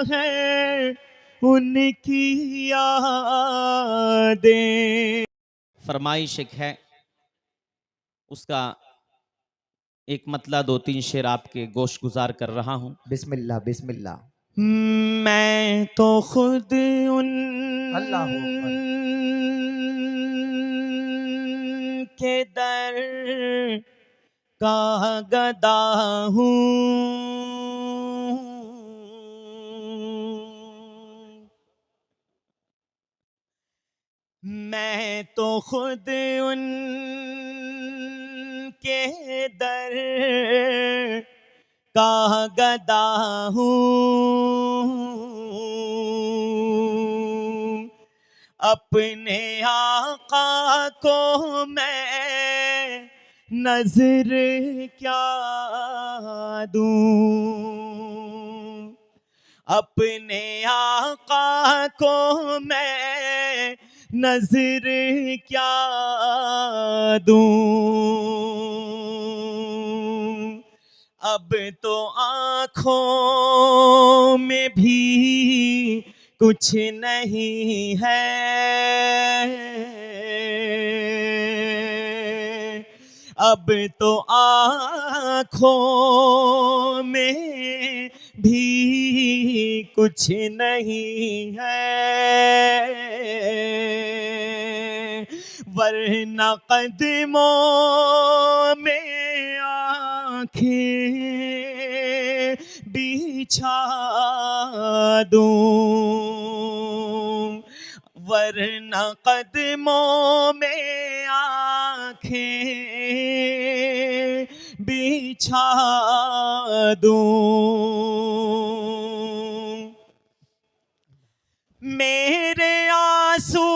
है उनकी यादें। फरमाइश एक है, उसका एक मतला 2-3 शेर आपके गोश गुजार कर रहा हूं। बिस्मिल्लाह बिस्मिल्लाह। मैं तो खुद उन के दर का गदा हूँ, मैं तो खुद उन के दर का गदा हूँ, अपने आका को मैं नजर क्या दूं, अपने आका को मैं नजर क्या दूं। अब तो आँखों में भी कुछ नहीं है, अब तो आँखों में भी कुछ नहीं है, वरना कदमों में आँखें बिछा दूं, वरना कदमों में आँखें बिछा दूं। मेरे आंसू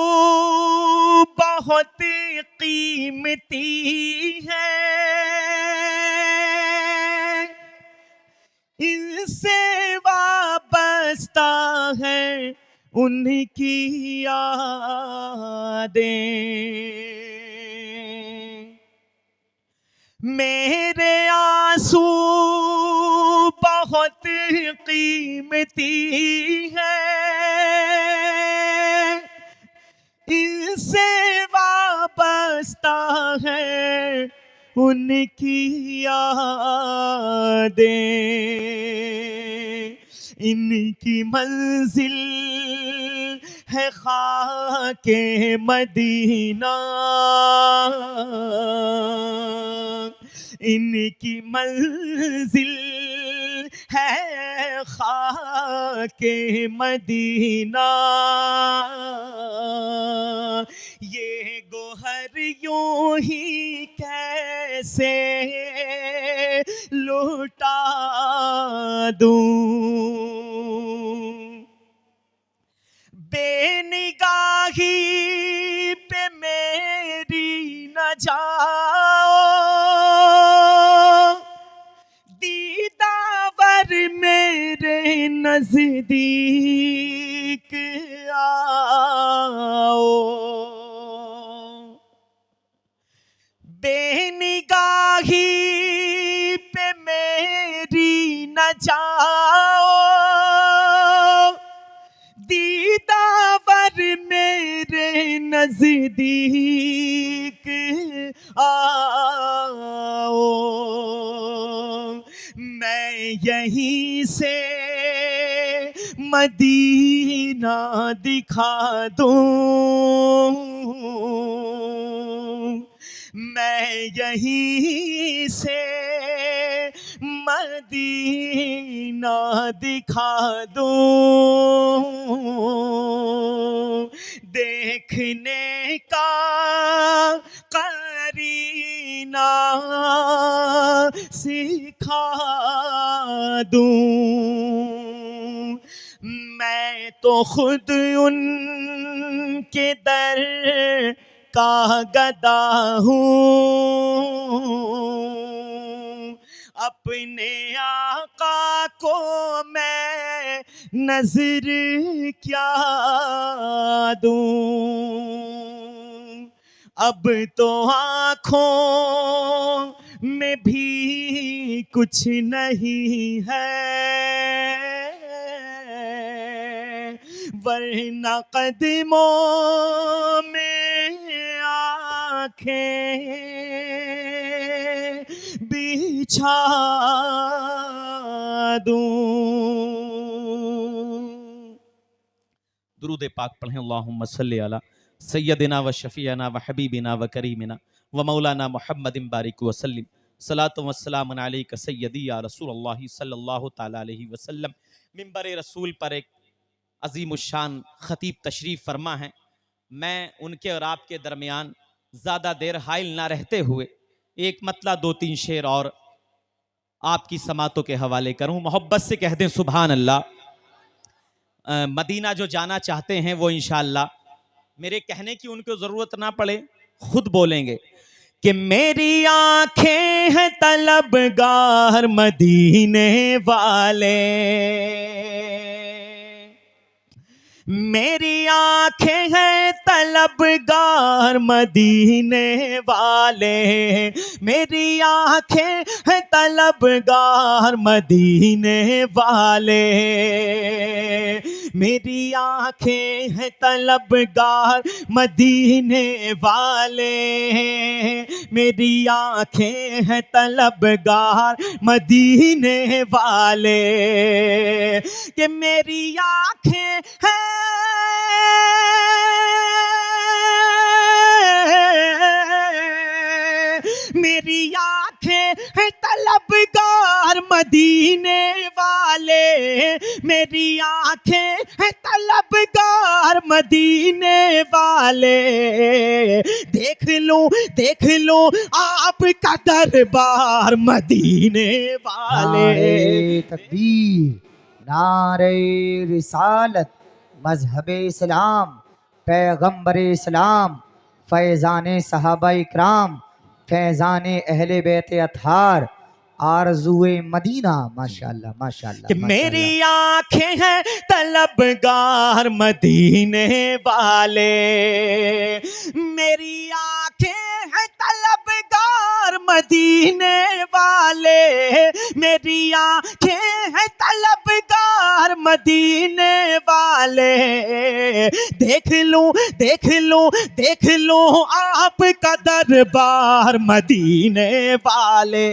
बहुत कीमती है, इनसे वाबस्ता है उनकी यादें। मेरे आंसू बहुत कीमती है, इनसे वाबस्ता है उनकी यादें। इनकी मंजिल है खाके मदीना, इनकी मंजिल है खाके मदीना, ये गोहर यूं ही कैसे लुटा दूं। बेनिगाही पे मेरी न जाओ, दीदावर मेरे नजदीक आओ, बेनिगाही पे मेरी न जाओ, दीदावर मेरे नजदीक आओ, मैं यहीं से मदीना दिखा दूं, मैं यहीं से मदीना दिखा दूं, देखने का करीना सिखा दूं। मैं तो खुद उनके दर का गदा हूँ, अपने आका को मैं नजर क्या दूं। अब तो आँखों में भी कुछ नहीं है, वरना कदमों में आंखें बिछा दूं। दुरूद पाक पढ़ें। अल्लाहुम्मा सल्ली अला सय्यदिना व शफीना व हबीबिना व करीमिना व मौलाना मुहम्मदिन बारिक वसल्लिम। सलातु व सलाम अलैका सय्यदी या रसूलल्लाह सल्लल्लाहु तआला अलैहि वसल्लम। मिंबर रसूल पर एक अजीमुशान खतीब तशरीफ़ फरमा है। मैं उनके और आपके दरमियान ज़्यादा देर हाइल ना रहते हुए एक मतला दो तीन शेर और आपकी समातों के हवाले करूं। मोहब्बत से कह दें सुभान अल्लाह। मदीना जो जाना चाहते हैं वो इंशाअल्लाह मेरे कहने की उनको ज़रूरत ना पड़े, खुद बोलेंगे कि मेरी आंखें हैं तलबगार मदीने वाले, मेरी आंखें हैं तलबगार मदीने वाले, मेरी आंखें हैं तलबगार मदीने वाले, मेरी आंखें हैं तलबगार मदीने वाले, मेरी आंखें हैं तलबगार मदीने वाले, कि मेरी आंखें हैं मेरी आंखें हैं तलबगार मदीने वाले, मेरी आंखें हैं तलबगार मदीने वाले, देख लूं आपका दरबार मदीने वाले। नारे तकबीर, नारे रिसालत, मजहब इस्लाम, पैगंबर इस्लाम, फैज़ान सहाबा इकराम, फैज़ान अहले बैत अतहार, आरज़ुए मदीना। माशाअल्लाह माशाअल्लाह कि मेरी आंखें हैं तलबगार मदीने वाले, मेरी आंखें हैं तलबगार मदीने वाले, मेरी आंखें हैं तलबगार मदीने वाले, देख लूं आपका दरबार मदीने वाले,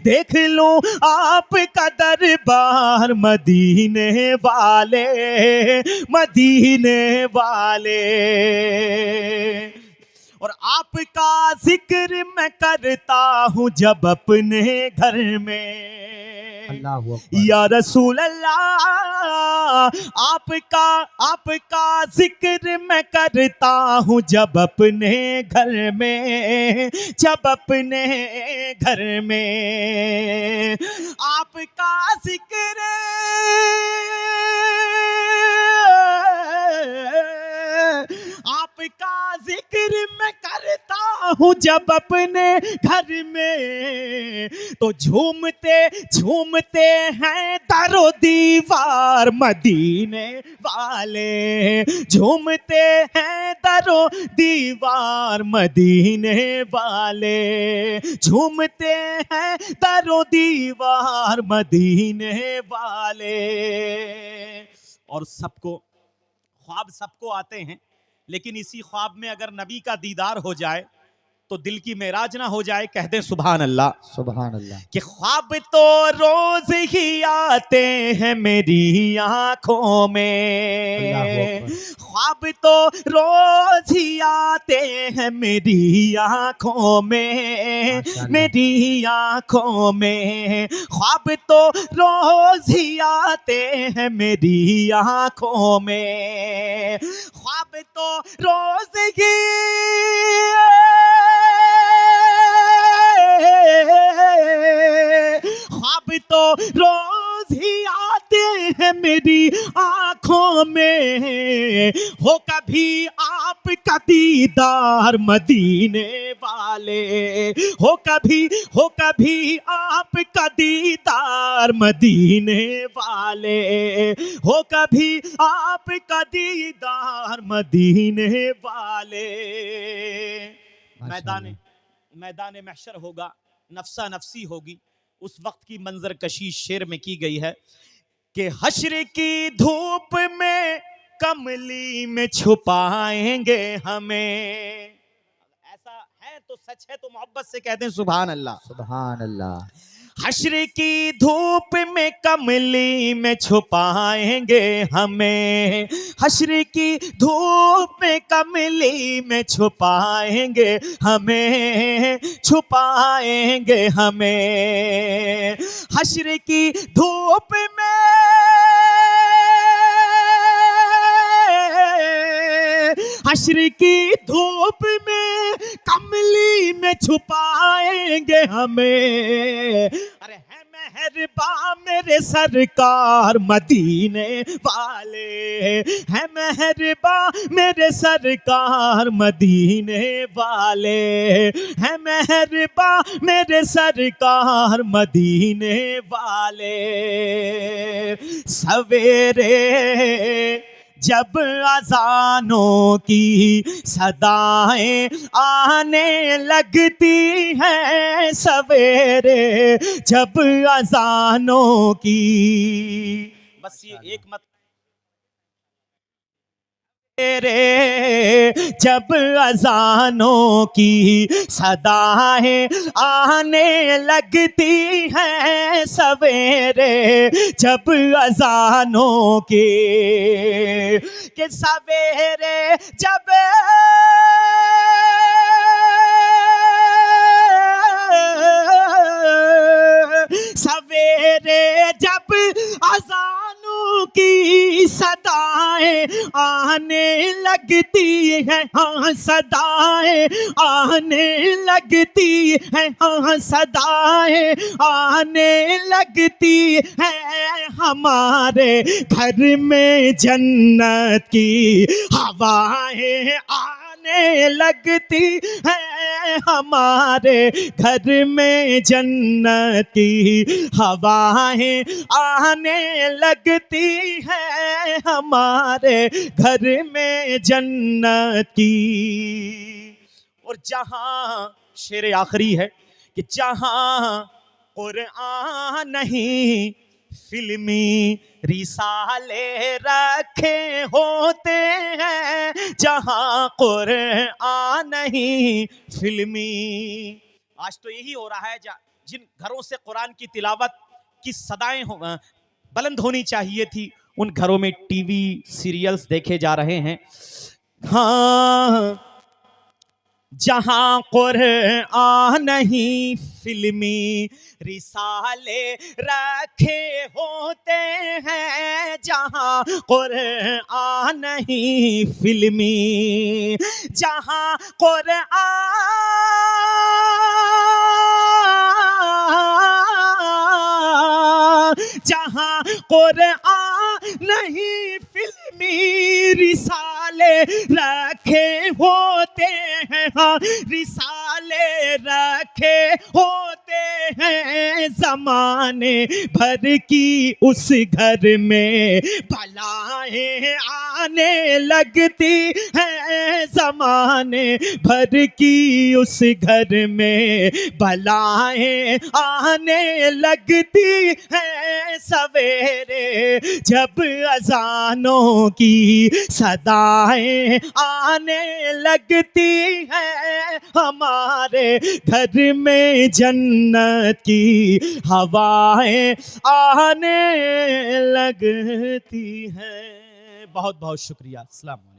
देख लूं आपका दरबार मदीने वाले, मदीने वाले। और आपका जिक्र मैं करता हूँ जब अपने घर में, अल्लाह या रसूल अल्लाह, आपका जिक्र मैं करता हूँ जब अपने घर में, जब अपने घर में आपका जिक्र आपका जिक्र मैं करता हूँ जब अपने घर में, तो झूमते हैं दरो दीवार मदीने वाले, झूमते हैं दरो दीवार मदीने वाले, झूमते हैं दरो दीवार मदीने वाले। और ख्वाब सबको आते हैं, लेकिन इसी ख्वाब में अगर नबी का दीदार हो जाए तो दिल की मेराज ना हो जाए। कह दें सुभान अल्लाह सुभान अल्लाह। कि ख्वाब तो रोज ही आते हैं मेरी आंखों में, ख्वाब तो रोज ही आते हैं मेरी आंखों में, मेरी आंखों में ख्वाब तो रोज ही आते हैं मेरी आंखों में, ख्वाब तो रोज ही ख्वाब तो रोज ही आते हैं मेरी आंखों में, हो कभी आपका दीदार मदीने वाले, हो कभी आपका दीदार मदीने वाले, हो कभी आपका दीदार मदीने वाले। मैदान महशर होगा, नफ्सा नफ्सी होगी, उस वक्त की मंजर कशी शेर में की गई है कि हश्र की धूप में कमली में छुपाएंगे हमें। ऐसा है तो सच है तो मोहब्बत से कहते हैं सुभान अल्लाह। सुभान अल्लाह। हश्र की धूप में कमली में छुपाएंगे हमें, हश्र की धूप में कमली में छुपाएंगे हमें, छुपाएंगे हमें। हश्र की धूप में हश्र की धूप में कमली में छुपाएंगे हमें। अरे है मेहरबा मेरे सरकार मदीने वाले, है मेहरबा मेरे सरकार मदीने वाले, है मेहरबा मेरे सरकार मदीने वाले। सवेरे जब अजानों की सदाएं आने लगती हैं, सवेरे जब अजानों की, बस ये एक मत तेरे जब अजानों की सदाएं आने लगती हैं, सवेरे जब अजानों की, कि सवेरे जब सवेरे जब अजानों की सदाएं आने लगती है, हाँ सदाएं आने लगती है, हाँ सदाएं आने लगती है, हमारे घर में जन्नत की हवाएं आने लगती है, हमारे घर में जन्नत की हवाएं आने लगती है, हमारे घर में जन्नत की। और जहां शेर आखिरी है कि जहां कुरान नहीं फिल्मी रिसाले रखे होते हैं, जहां कुरान नहीं फिल्मी। आज तो यही हो रहा है, जिन घरों से कुरान की तिलावत की सदाएं बुलंद होनी चाहिए थी, उन घरों में टीवी सीरियल्स देखे जा रहे हैं। हाँ, जहां कुरान नहीं फिल्मी रिसाले रखे होते हैं, जहां कुरान नहीं फिल्मी, जहां कुरान जहां कुरान नहीं फिल्मी रिसाले रखे होते हैं, हाँ रिसाले रखे होते हैं, जमाने भर की उस घर में बलाएं आने लगती हैं, जमाने भर की उस घर में बलाएं आने लगती हैं, सवेरे जब अजानों की सदाएं आने लगती हैं, हमारे घर में जन्नत की हवाएं आने लगती हैं। बहुत बहुत शुक्रिया। अस्सलाम वालेकुम।